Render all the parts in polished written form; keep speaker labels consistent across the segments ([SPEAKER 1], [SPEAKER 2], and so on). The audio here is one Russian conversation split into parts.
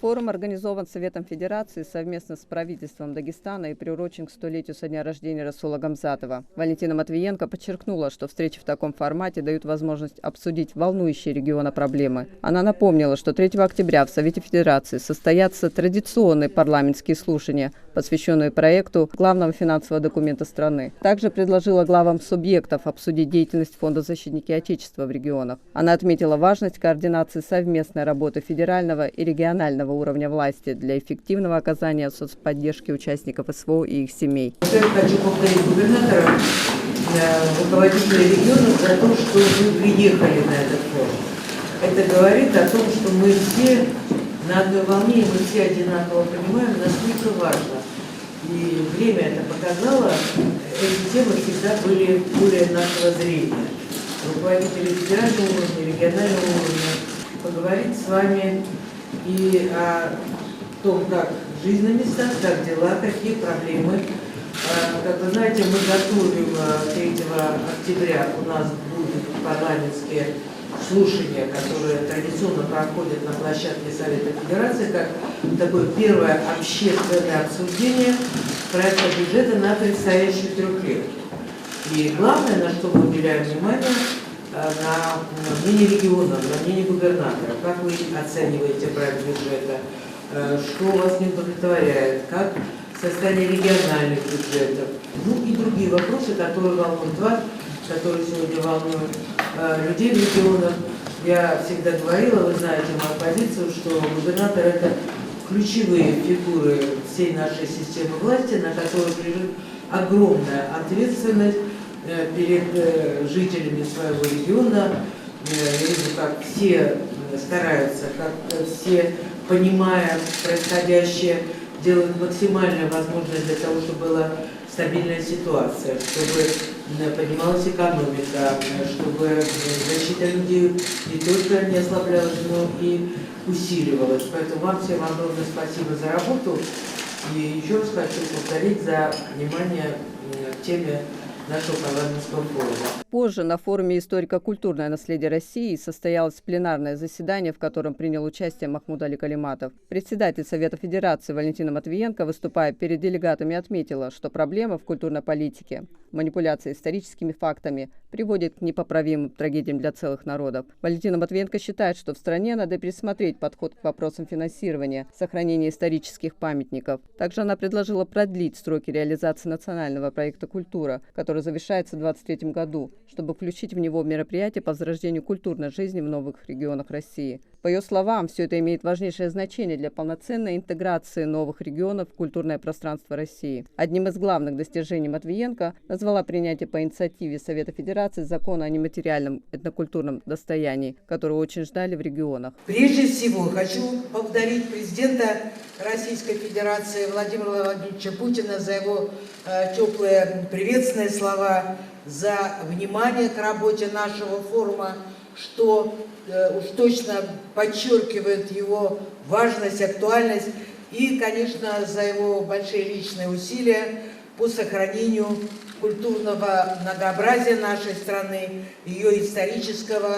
[SPEAKER 1] Форум организован Советом Федерации совместно с правительством Дагестана и приурочен к 100-летию со дня рождения Расула Гамзатова. Валентина Матвиенко подчеркнула, что встречи в таком формате дают возможность обсудить волнующие региона проблемы. Она напомнила, что 3 октября в Совете Федерации состоятся традиционные парламентские слушания, посвященные проекту главного финансового документа страны. Также предложила главам субъектов обсудить деятельность Фонда защитники Отечества в регионах. Она отметила важность координации совместной работы федерального и регионального уровня власти для эффективного оказания соцподдержки участников СВО и их семей.
[SPEAKER 2] Я хочу поблагодарить губернатора, руководителя регионов за то, что вы приехали на этот форум. Это говорит о том, что мы все на одной волне, и мы все одинаково понимаем, насколько важно. И время это показало, эти темы всегда были более нашего зрения. Руководители федерального уровня, регионального уровня поговорить с вами и о том, как жизнь на местах, как дела, какие проблемы. Как вы знаете, мы готовим 3 октября, у нас будут парламентские слушания, которые традиционно проходят на площадке Совета Федерации, как такое первое общественное обсуждение проекта бюджета на предстоящие 3 лет. И главное, на что мы уделяем внимание, на мнение региона, на мнение губернатора. Как вы оцениваете проект бюджета, что вас не удовлетворяет, как состояние региональных бюджетов, ну и другие вопросы, которые волнуют вас, которые сегодня волнуют людей в регионах. Я всегда говорила, вы знаете мою позицию, что губернатор – это ключевые фигуры всей нашей системы власти, на которых лежит огромная ответственность перед жителями своего региона. Я вижу, как все стараются, как все, понимая происходящее, делают максимальное возможное для того, чтобы была стабильная ситуация, чтобы поднималась экономика, чтобы защита людей не только не ослаблялась, но и усиливалась. Поэтому вам всем огромное спасибо за работу. И еще раз хочу повторить за внимание к теме нашего парламентского форума.
[SPEAKER 1] Позже на форуме «Историко-культурное наследие России» состоялось пленарное заседание, в котором принял участие Махмуд Али Калиматов. Председатель Совета Федерации Валентина Матвиенко, выступая перед делегатами, отметила, что проблема в культурной политике, манипуляция историческими фактами, приводит к непоправимым трагедиям для целых народов. Валентина Матвиенко считает, что в стране надо пересмотреть подход к вопросам финансирования, сохранения исторических памятников. Также она предложила продлить сроки реализации национального проекта «Культура», который завершается в 2023 году, чтобы включить в него мероприятия по возрождению культурной жизни в новых регионах России. По ее словам, все это имеет важнейшее значение для полноценной интеграции новых регионов в культурное пространство России. Одним из главных достижений Матвиенко назвала принятие по инициативе Совета Федерации закона о нематериальном этнокультурном достоянии, который очень ждали в регионах.
[SPEAKER 2] Прежде всего, хочу поблагодарить президента Российской Федерации Владимира Владимировича Путина за его теплые приветственные слова, за внимание к работе нашего форума, что уж точно подчеркивает его важность, актуальность, и, конечно, за его большие личные усилия по сохранению культурного многообразия нашей страны, ее исторического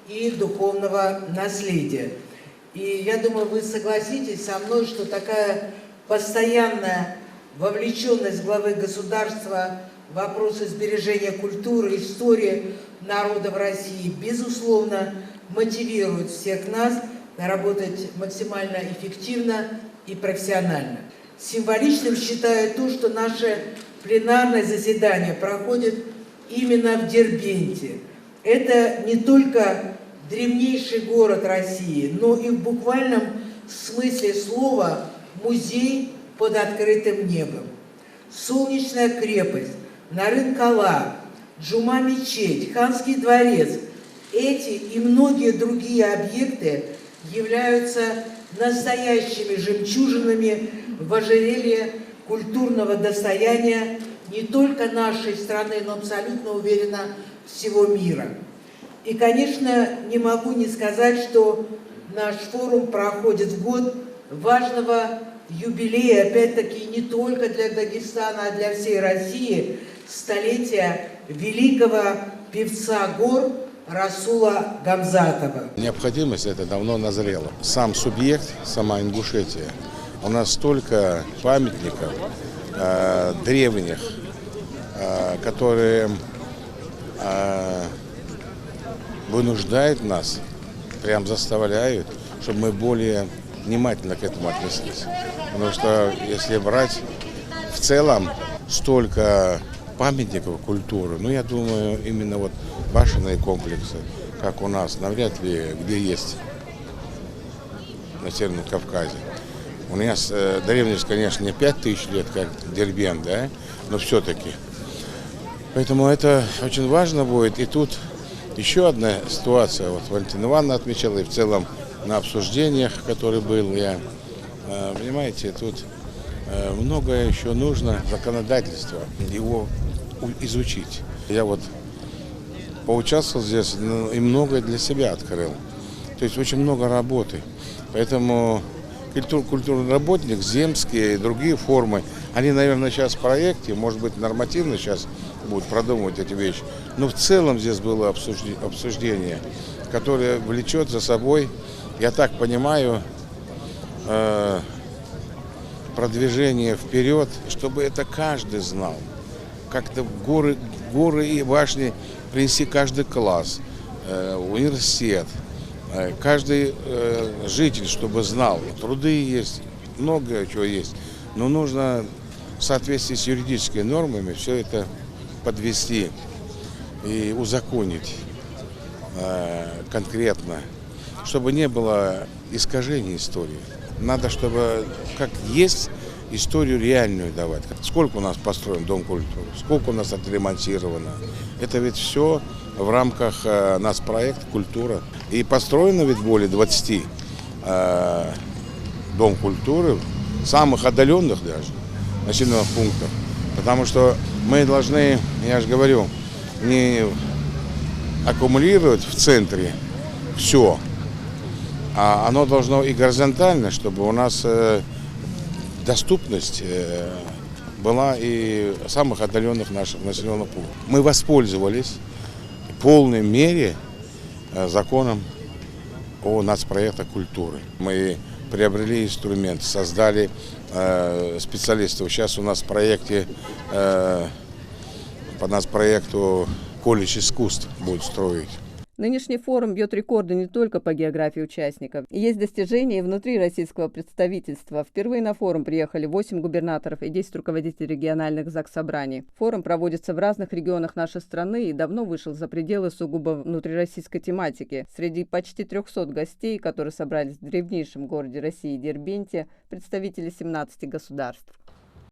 [SPEAKER 2] и духовного наследия. И я думаю, вы согласитесь со мной, что такая постоянная вовлеченность главы государства в вопросы сбережения культуры, истории народа в России, безусловно, мотивирует всех нас работать максимально эффективно и профессионально. Символичным считаю то, что наше пленарное заседание проходит именно в Дербенте. Это не только древнейший город России, но и в буквальном смысле слова музей под открытым небом. Солнечная крепость, Нарын-Кала, Джума-мечеть, Ханский дворец. Эти и многие другие объекты являются настоящими жемчужинами в ожерелье культурного достояния не только нашей страны, но абсолютно уверена всего мира. И, конечно, не могу не сказать, что наш форум проходит в год важного юбилея, опять-таки, не только для Дагестана, а для всей России, столетия великого певца гор
[SPEAKER 3] Расула Гамзатова.
[SPEAKER 4] Необходимость это давно назрела. Сам субъект, сама Ингушетия. У нас столько памятников древних, которые вынуждают нас, прям заставляют, чтобы мы более внимательно к этому отнеслись. Потому что если брать в целом столько памятников культуры, ну я думаю, именно вот башенные комплексы, как у нас, навряд ли где есть на Северном Кавказе. У нас древность, конечно, не 5000 лет, как Дербент, да, но все-таки. Поэтому это очень важно будет. И тут еще одна ситуация, вот Валентина Ивановна отмечала, и в целом на обсуждениях, который был я, понимаете, тут многое еще нужно, законодательство, его изучить. Я вот поучаствовал здесь и многое для себя открыл. То есть очень много работы. Поэтому культурный работник, земские и другие формы, они, наверное, сейчас в проекте, может быть, нормативно сейчас будут продумывать эти вещи. Но в целом здесь было обсуждение, которое влечет за собой, я так понимаю, продвижение вперед, чтобы это каждый знал. Как-то горы и башни принести каждый класс, университет, каждый житель, чтобы знал. Труды есть, много чего есть. Но нужно в соответствии с юридическими нормами все это подвести и узаконить конкретно, чтобы не было искажений истории. Надо, чтобы как есть, историю реальную давать. Сколько у нас построен Дом культуры, сколько у нас отремонтировано. Это ведь все в рамках нацпроекта «Культура». И построено ведь более 20 Дом культуры, самых отдаленных даже населенных пунктов. Потому что мы должны, я же говорю, не аккумулировать в центре все, а оно должно и горизонтально, чтобы у нас доступность была и в самых отдаленных наших населенных пунктах. Мы воспользовались в полной мере законом о нацпроектах культуры. Мы приобрели инструмент, создали специалистов. Сейчас у нас в проекте, по нацпроекту колледж искусств будет строить.
[SPEAKER 1] Нынешний форум бьет рекорды не только по географии участников. Есть достижения и внутри российского представительства. Впервые на форум приехали 8 губернаторов и 10 руководителей региональных заксобраний. Форум проводится в разных регионах нашей страны и давно вышел за пределы сугубо внутрироссийской тематики. Среди почти 300 гостей, которые собрались в древнейшем городе России Дербенте, представители 17 государств.